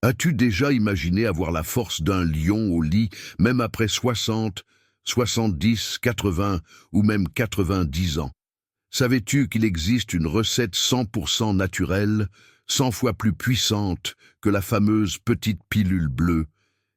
As-tu déjà imaginé avoir la force d'un lion au lit, même après 60, 70, 80 ou même 90 ans? Savais-tu qu'il existe une recette 100% naturelle, 100 fois plus puissante que la fameuse petite pilule bleue,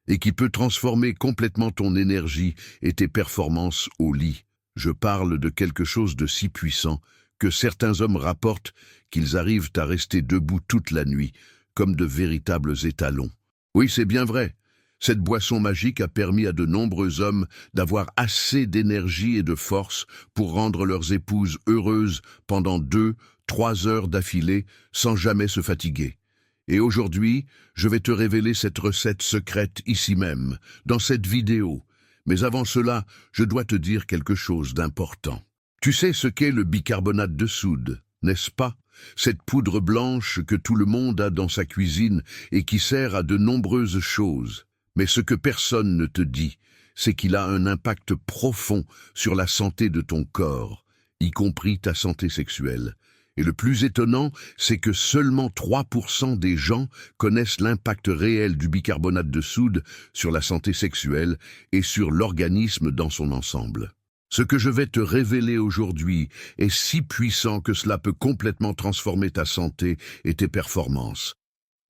et qui peut transformer complètement ton énergie et tes performances au lit? Je parle de quelque chose de si puissant que certains hommes rapportent qu'ils arrivent à rester debout toute la nuit, comme de véritables étalons. Oui, c'est bien vrai. Cette boisson magique a permis à de nombreux hommes d'avoir assez d'énergie et de force pour rendre leurs épouses heureuses pendant 2, 3 heures d'affilée sans jamais se fatiguer. Et aujourd'hui, je vais te révéler cette recette secrète ici même, dans cette vidéo. Mais avant cela, je dois te dire quelque chose d'important. Tu sais ce qu'est le bicarbonate de soude, n'est-ce pas? Cette poudre blanche que tout le monde a dans sa cuisine et qui sert à de nombreuses choses. Mais ce que personne ne te dit, c'est qu'il a un impact profond sur la santé de ton corps, y compris ta santé sexuelle. Et le plus étonnant, c'est que seulement 3% des gens connaissent l'impact réel du bicarbonate de soude sur la santé sexuelle et sur l'organisme dans son ensemble. Ce que je vais te révéler aujourd'hui est si puissant que cela peut complètement transformer ta santé et tes performances.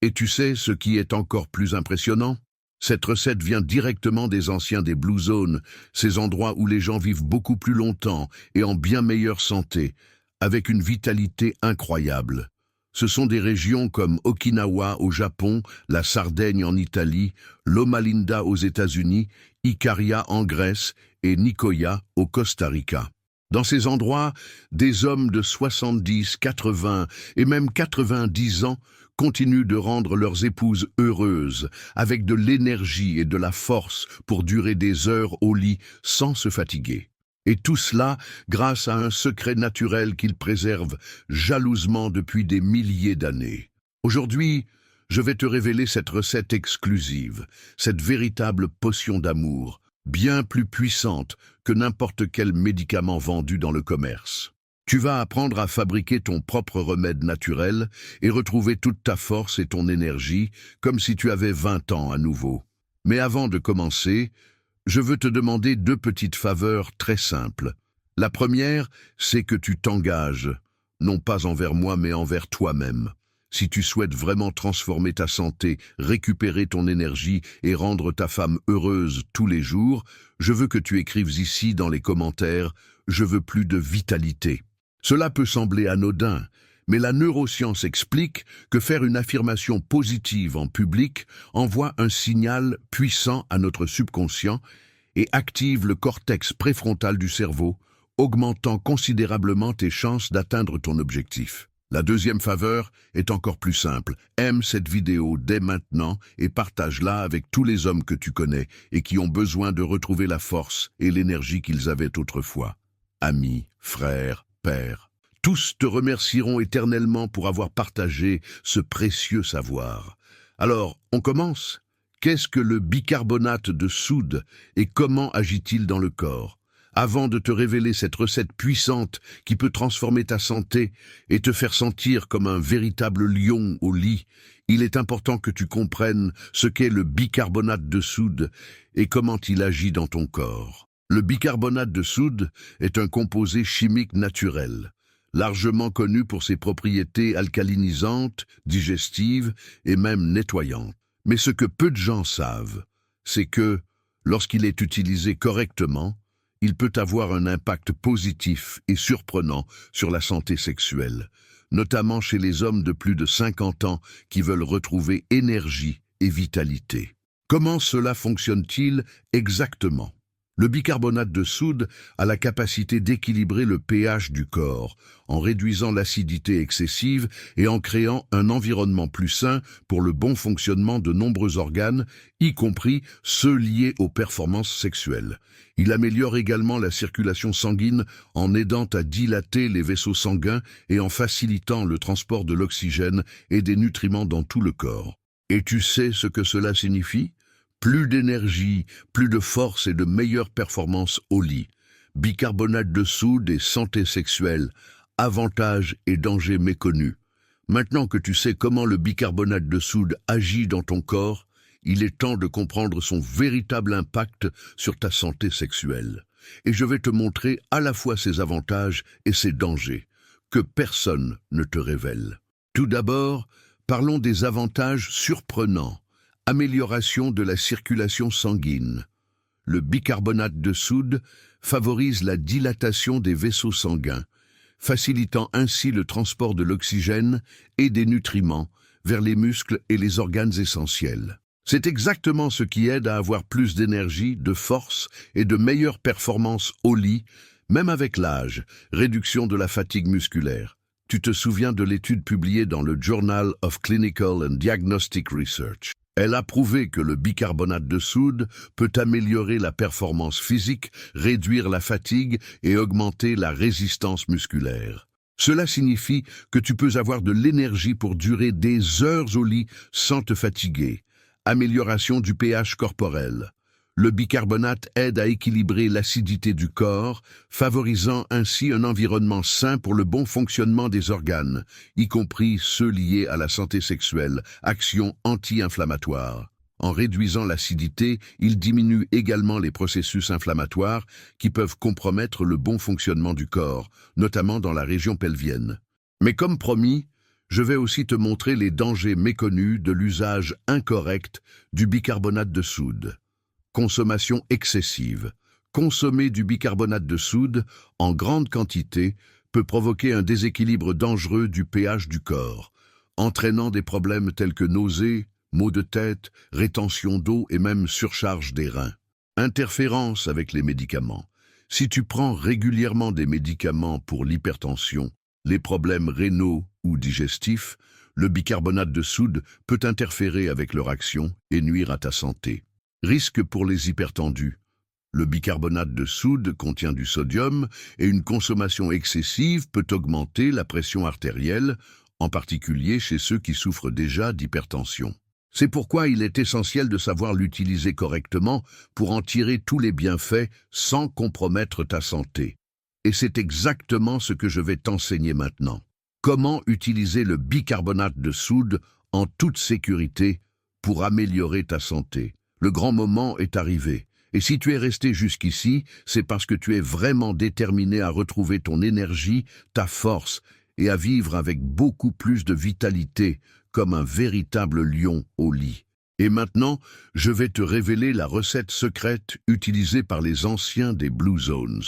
Et tu sais ce qui est encore plus impressionnant? Cette recette vient directement des anciens des Blue Zones, ces endroits où les gens vivent beaucoup plus longtemps et en bien meilleure santé, avec une vitalité incroyable. Ce sont des régions comme Okinawa au Japon, la Sardaigne en Italie, Loma Linda aux États-Unis, Ikaria en Grèce et Nicoya au Costa Rica. Dans ces endroits, des hommes de 70, 80 et même 90 ans continuent de rendre leurs épouses heureuses, avec de l'énergie et de la force pour durer des heures au lit sans se fatiguer. Et tout cela grâce à un secret naturel qu'ils préservent jalousement depuis des milliers d'années. Aujourd'hui, je vais te révéler cette recette exclusive, cette véritable potion d'amour, bien plus puissante que n'importe quel médicament vendu dans le commerce. Tu vas apprendre à fabriquer ton propre remède naturel et retrouver toute ta force et ton énergie comme si tu avais 20 ans à nouveau. Mais avant de commencer, je veux te demander 2 petites faveurs très simples. La première, c'est que tu t'engages, non pas envers moi mais envers toi-même. Si tu souhaites vraiment transformer ta santé, récupérer ton énergie et rendre ta femme heureuse tous les jours, je veux que tu écrives ici dans les commentaires « Je veux plus de vitalité ». Cela peut sembler anodin, mais la neuroscience explique que faire une affirmation positive en public envoie un signal puissant à notre subconscient et active le cortex préfrontal du cerveau, augmentant considérablement tes chances d'atteindre ton objectif. La deuxième faveur est encore plus simple. Aime cette vidéo dès maintenant et partage-la avec tous les hommes que tu connais et qui ont besoin de retrouver la force et l'énergie qu'ils avaient autrefois. Amis, frères, pères, tous te remercieront éternellement pour avoir partagé ce précieux savoir. Alors, on commence. Qu'est-ce que le bicarbonate de soude et comment agit-il dans le corps? Avant de te révéler cette recette puissante qui peut transformer ta santé et te faire sentir comme un véritable lion au lit, il est important que tu comprennes ce qu'est le bicarbonate de soude et comment il agit dans ton corps. Le bicarbonate de soude est un composé chimique naturel, largement connu pour ses propriétés alcalinisantes, digestives et même nettoyantes. Mais ce que peu de gens savent, c'est que, lorsqu'il est utilisé correctement, il peut avoir un impact positif et surprenant sur la santé sexuelle, notamment chez les hommes de plus de 50 ans qui veulent retrouver énergie et vitalité. Comment cela fonctionne-t-il exactement? Le bicarbonate de soude a la capacité d'équilibrer le pH du corps, en réduisant l'acidité excessive et en créant un environnement plus sain pour le bon fonctionnement de nombreux organes, y compris ceux liés aux performances sexuelles. Il améliore également la circulation sanguine en aidant à dilater les vaisseaux sanguins et en facilitant le transport de l'oxygène et des nutriments dans tout le corps. Et tu sais ce que cela signifie? Plus d'énergie, plus de force et de meilleures performances au lit. Bicarbonate de soude et santé sexuelle, avantages et dangers méconnus. Maintenant que tu sais comment le bicarbonate de soude agit dans ton corps, il est temps de comprendre son véritable impact sur ta santé sexuelle. Et je vais te montrer à la fois ses avantages et ses dangers, que personne ne te révèle. Tout d'abord, parlons des avantages surprenants. Amélioration de la circulation sanguine. Le bicarbonate de soude favorise la dilatation des vaisseaux sanguins, facilitant ainsi le transport de l'oxygène et des nutriments vers les muscles et les organes essentiels. C'est exactement ce qui aide à avoir plus d'énergie, de force et de meilleures performances au lit, même avec l'âge, réduction de la fatigue musculaire. Tu te souviens de l'étude publiée dans le Journal of Clinical and Diagnostic Research. Elle a prouvé que le bicarbonate de soude peut améliorer la performance physique, réduire la fatigue et augmenter la résistance musculaire. Cela signifie que tu peux avoir de l'énergie pour durer des heures au lit sans te fatiguer. Amélioration du pH corporel. Le bicarbonate aide à équilibrer l'acidité du corps, favorisant ainsi un environnement sain pour le bon fonctionnement des organes, y compris ceux liés à la santé sexuelle, action anti-inflammatoire. En réduisant l'acidité, il diminue également les processus inflammatoires qui peuvent compromettre le bon fonctionnement du corps, notamment dans la région pelvienne. Mais comme promis, je vais aussi te montrer les dangers méconnus de l'usage incorrect du bicarbonate de soude. Consommation excessive. Consommer du bicarbonate de soude en grande quantité peut provoquer un déséquilibre dangereux du pH du corps, entraînant des problèmes tels que nausées, maux de tête, rétention d'eau et même surcharge des reins. Interférence avec les médicaments. Si tu prends régulièrement des médicaments pour l'hypertension, les problèmes rénaux ou digestifs, le bicarbonate de soude peut interférer avec leur action et nuire à ta santé. Risque pour les hypertendus. Le bicarbonate de soude contient du sodium et une consommation excessive peut augmenter la pression artérielle, en particulier chez ceux qui souffrent déjà d'hypertension. C'est pourquoi il est essentiel de savoir l'utiliser correctement pour en tirer tous les bienfaits sans compromettre ta santé. Et c'est exactement ce que je vais t'enseigner maintenant. Comment utiliser le bicarbonate de soude en toute sécurité pour améliorer ta santé. Le grand moment est arrivé. Et si tu es resté jusqu'ici, c'est parce que tu es vraiment déterminé à retrouver ton énergie, ta force, et à vivre avec beaucoup plus de vitalité, comme un véritable lion au lit. Et maintenant, je vais te révéler la recette secrète utilisée par les anciens des Blue Zones.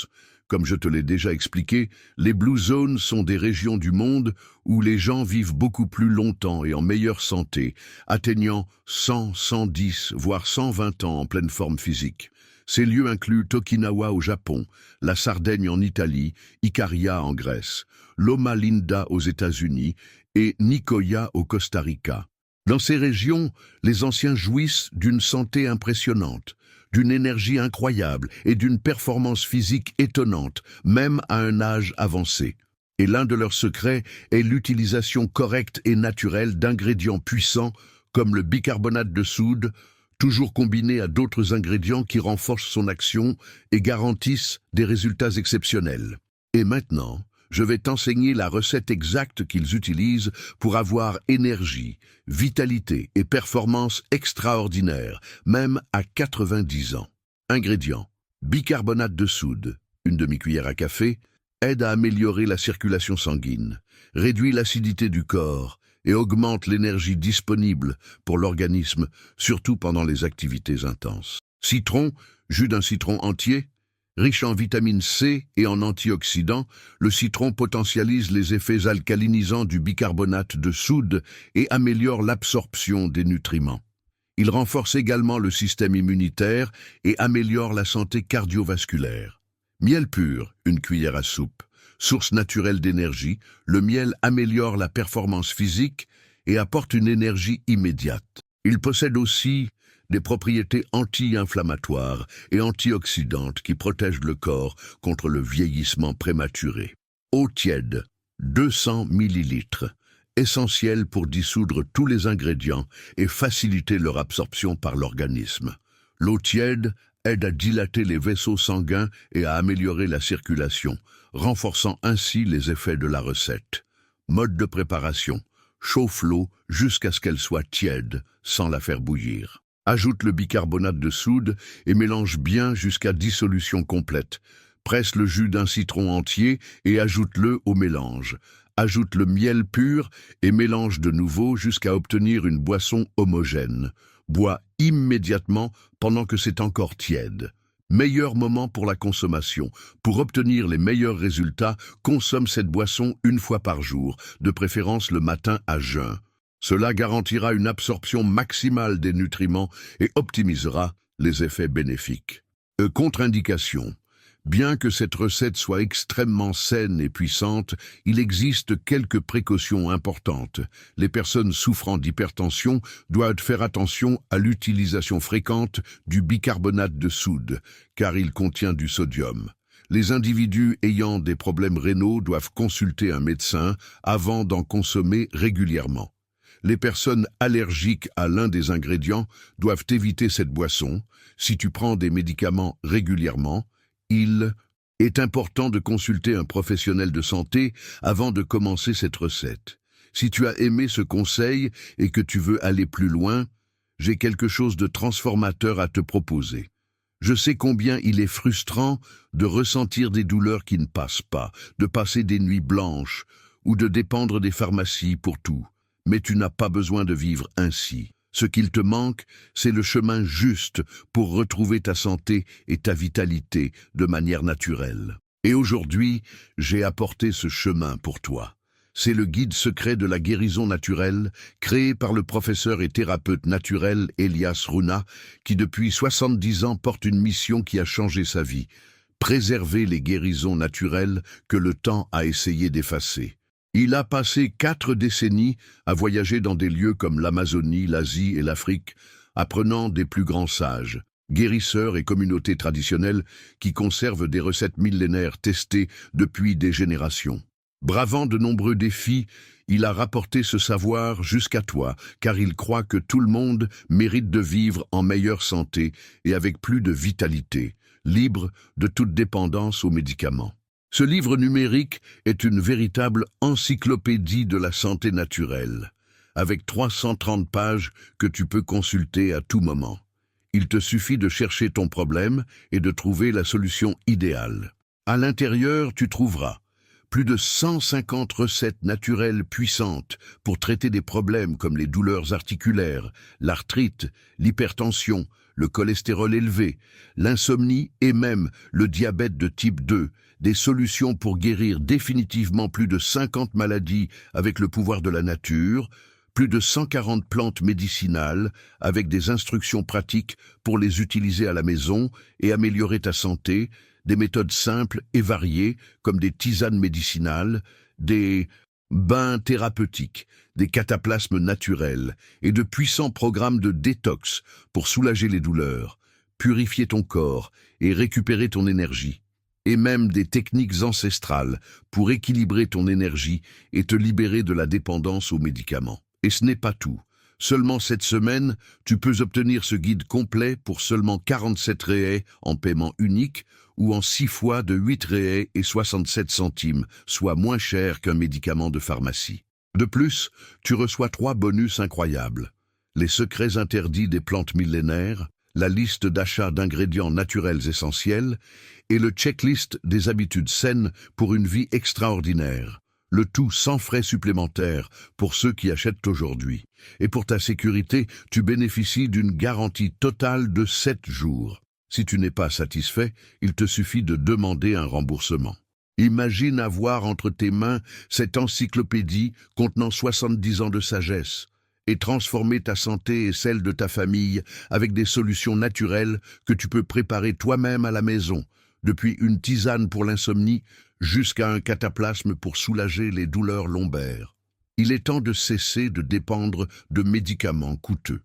Comme je te l'ai déjà expliqué, les Blue Zones sont des régions du monde où les gens vivent beaucoup plus longtemps et en meilleure santé, atteignant 100, 110, voire 120 ans en pleine forme physique. Ces lieux incluent Okinawa au Japon, la Sardaigne en Italie, Ikaria en Grèce, Loma Linda aux États-Unis et Nicoya au Costa Rica. Dans ces régions, les anciens jouissent d'une santé impressionnante, d'une énergie incroyable et d'une performance physique étonnante, même à un âge avancé. Et l'un de leurs secrets est l'utilisation correcte et naturelle d'ingrédients puissants comme le bicarbonate de soude, toujours combiné à d'autres ingrédients qui renforcent son action et garantissent des résultats exceptionnels. Et maintenant, je vais t'enseigner la recette exacte qu'ils utilisent pour avoir énergie, vitalité et performance extraordinaires, même à 90 ans. Ingrédients. Bicarbonate de soude, une demi-cuillère à café, aide à améliorer la circulation sanguine, réduit l'acidité du corps et augmente l'énergie disponible pour l'organisme, surtout pendant les activités intenses. Citron, jus d'un citron entier. Riche en vitamine C et en antioxydants, le citron potentialise les effets alcalinisants du bicarbonate de soude et améliore l'absorption des nutriments. Il renforce également le système immunitaire et améliore la santé cardiovasculaire. Miel pur, une cuillère à soupe. Source naturelle d'énergie, le miel améliore la performance physique et apporte une énergie immédiate. Il possède aussi des propriétés anti-inflammatoires et antioxydantes qui protègent le corps contre le vieillissement prématuré. Eau tiède, 200 ml, essentielle pour dissoudre tous les ingrédients et faciliter leur absorption par l'organisme. L'eau tiède aide à dilater les vaisseaux sanguins et à améliorer la circulation, renforçant ainsi les effets de la recette. Mode de préparation. Chauffe l'eau jusqu'à ce qu'elle soit tiède, sans la faire bouillir. Ajoute le bicarbonate de soude et mélange bien jusqu'à dissolution complète. Presse le jus d'un citron entier et ajoute-le au mélange. Ajoute le miel pur et mélange de nouveau jusqu'à obtenir une boisson homogène. Bois immédiatement pendant que c'est encore tiède. Meilleur moment pour la consommation. Pour obtenir les meilleurs résultats, consomme cette boisson une fois par jour, de préférence le matin à jeun. Cela garantira une absorption maximale des nutriments et optimisera les effets bénéfiques. Contre-indication. Bien que cette recette soit extrêmement saine et puissante, il existe quelques précautions importantes. Les personnes souffrant d'hypertension doivent faire attention à l'utilisation fréquente du bicarbonate de soude, car il contient du sodium. Les individus ayant des problèmes rénaux doivent consulter un médecin avant d'en consommer régulièrement. Les personnes allergiques à l'un des ingrédients doivent éviter cette boisson. Si tu prends des médicaments régulièrement, il est important de consulter un professionnel de santé avant de commencer cette recette. Si tu as aimé ce conseil et que tu veux aller plus loin, j'ai quelque chose de transformateur à te proposer. Je sais combien il est frustrant de ressentir des douleurs qui ne passent pas, de passer des nuits blanches ou de dépendre des pharmacies pour tout. Mais tu n'as pas besoin de vivre ainsi. Ce qu'il te manque, c'est le chemin juste pour retrouver ta santé et ta vitalité de manière naturelle. Et aujourd'hui, j'ai apporté ce chemin pour toi. C'est le guide secret de la guérison naturelle, créé par le professeur et thérapeute naturel Elias Runa, qui depuis 70 ans porte une mission qui a changé sa vie. Préserver les guérisons naturelles que le temps a essayé d'effacer. Il a passé 4 décennies à voyager dans des lieux comme l'Amazonie, l'Asie et l'Afrique, apprenant des plus grands sages, guérisseurs et communautés traditionnelles qui conservent des recettes millénaires testées depuis des générations. Bravant de nombreux défis, il a rapporté ce savoir jusqu'à toi, car il croit que tout le monde mérite de vivre en meilleure santé et avec plus de vitalité, libre de toute dépendance aux médicaments. Ce livre numérique est une véritable encyclopédie de la santé naturelle, avec 330 pages que tu peux consulter à tout moment. Il te suffit de chercher ton problème et de trouver la solution idéale. À l'intérieur, tu trouveras plus de 150 recettes naturelles puissantes pour traiter des problèmes comme les douleurs articulaires, l'arthrite, l'hypertension, le cholestérol élevé, l'insomnie et même le diabète de type 2, des solutions pour guérir définitivement plus de 50 maladies avec le pouvoir de la nature, plus de 140 plantes médicinales avec des instructions pratiques pour les utiliser à la maison et améliorer ta santé, des méthodes simples et variées comme des tisanes médicinales, des bains thérapeutiques, des cataplasmes naturels et de puissants programmes de détox pour soulager les douleurs, purifier ton corps et récupérer ton énergie. Et même des techniques ancestrales pour équilibrer ton énergie et te libérer de la dépendance aux médicaments. Et ce n'est pas tout. Seulement cette semaine, tu peux obtenir ce guide complet pour seulement 47 réais en paiement unique ou en 6 fois de 8 réais et 67 centimes, soit moins cher qu'un médicament de pharmacie. De plus, tu reçois 3 bonus incroyables. Les secrets interdits des plantes millénaires, la liste d'achat d'ingrédients naturels essentiels et le checklist des habitudes saines pour une vie extraordinaire. Le tout sans frais supplémentaires pour ceux qui achètent aujourd'hui. Et pour ta sécurité, tu bénéficies d'une garantie totale de 7 jours. Si tu n'es pas satisfait, il te suffit de demander un remboursement. Imagine avoir entre tes mains cette encyclopédie contenant 70 ans de sagesse et transformer ta santé et celle de ta famille avec des solutions naturelles que tu peux préparer toi-même à la maison, depuis une tisane pour l'insomnie jusqu'à un cataplasme pour soulager les douleurs lombaires. Il est temps de cesser de dépendre de médicaments coûteux.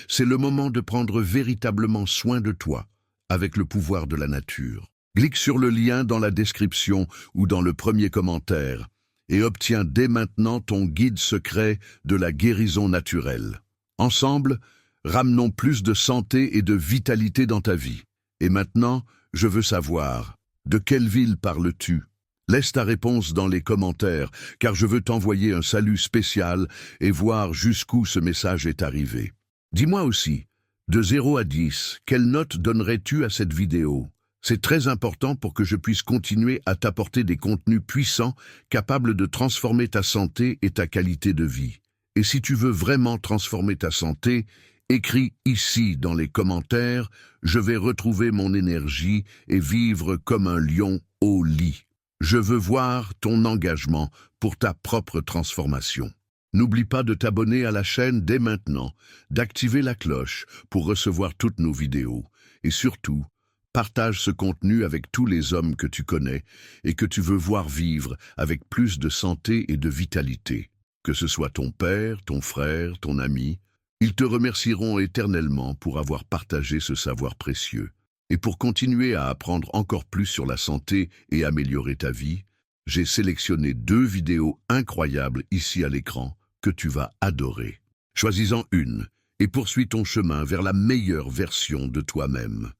C'est le moment de prendre véritablement soin de toi, avec le pouvoir de la nature. Clique sur le lien dans la description ou dans le premier commentaire et obtiens dès maintenant ton guide secret de la guérison naturelle. Ensemble, ramenons plus de santé et de vitalité dans ta vie. Et maintenant, je veux savoir, de quelle ville parles-tu? Laisse ta réponse dans les commentaires, car je veux t'envoyer un salut spécial et voir jusqu'où ce message est arrivé. Dis-moi aussi, de 0 à 10, quelle note donnerais-tu à cette vidéo? C'est très important pour que je puisse continuer à t'apporter des contenus puissants, capables de transformer ta santé et ta qualité de vie. Et si tu veux vraiment transformer ta santé, écris ici dans les commentaires « Je vais retrouver mon énergie et vivre comme un lion au lit ». Je veux voir ton engagement pour ta propre transformation. N'oublie pas de t'abonner à la chaîne dès maintenant, d'activer la cloche pour recevoir toutes nos vidéos. Et surtout, partage ce contenu avec tous les hommes que tu connais et que tu veux voir vivre avec plus de santé et de vitalité. Que ce soit ton père, ton frère, ton ami, ils te remercieront éternellement pour avoir partagé ce savoir précieux. Et pour continuer à apprendre encore plus sur la santé et améliorer ta vie, j'ai sélectionné 2 vidéos incroyables ici à l'écran que tu vas adorer. Choisis-en une et poursuis ton chemin vers la meilleure version de toi-même.